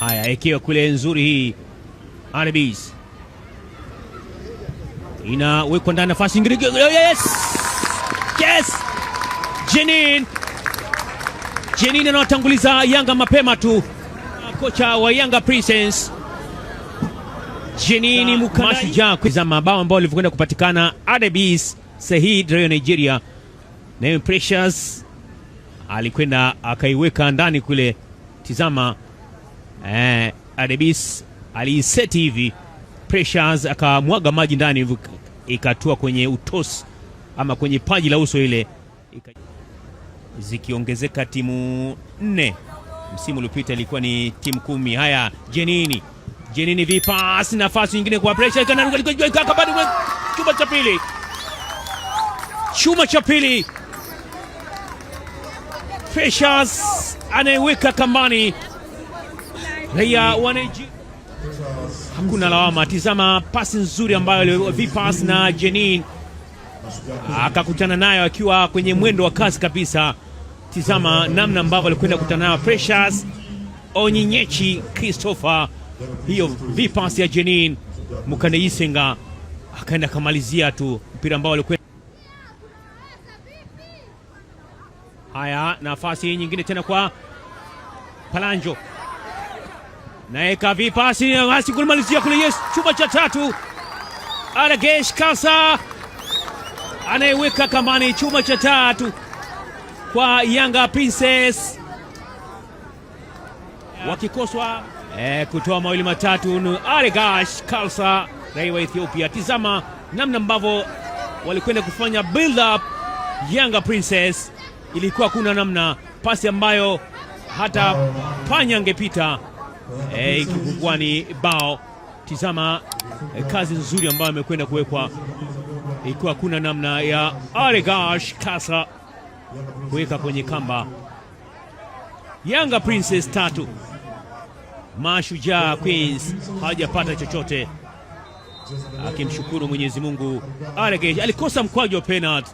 Haya, ikiwa kule nzuri hii Arabis inawekwa ndani, nafasi nyingine. Yes! Jenin anawatanguliza Yanga mapema tu. Kocha wa Yanga Princess Jenin Mashujaa kwa mabao ambao walivyokwenda kupatikana. Arabis Sahid Rayo Nigeria na Precious alikwenda akaiweka ndani kule. Tizama, Arabis aliseti hivi, Precious akamwaga maji ndani hivi, ikatua kwenye utosi ama kwenye paji la uso ile, zikiongezeka timu 4. Msimu uliopita ilikuwa ni timu 10. Haya, Jenin vipas, nafasi nyingine kwa Precious, chuma cha pili Precious anaiweka kambani. Raia wanaji, hakuna lawama. Tizama pasi nzuri ambayo vipas na Jenin akakutana nayo akiwa kwenye mwendo wa kasi kabisa. Tizama namna ambavyo alikwenda kukutana nayo Precious Onyinyechi Christopher. Hiyo vipas ya Jenin Mukaneisenga akaenda kamalizia tu mpira ambao alikwenda. Haya, nafasi nyingine tena kwa Palanjo, naeka vipasi nafasi kumalizia kule. Yes, chuma cha tatu Aragesh Kasa anaiweka kambani, chuma cha tatu kwa Yanga Princess. Wakikoswa kutoa mawili matatu, Aragesh Kasa raia wa Ethiopia. Tizama namna ambavyo walikwenda kufanya build up Yanga Princess. Ilikuwa kuna namna, pasi ambayo hata panya angepita ikikuwa ni bao. Tizama kazi nzuri ambayo amekwenda kuwekwa, ilikuwa kuna namna ya Aragesh Kasa kuweka kwenye kamba. Yanga Princess 3, Mashujaa Queens hajapata chochote, akimshukuru Mwenyezi Mungu. Aragesh alikosa mkwaju wa penalty.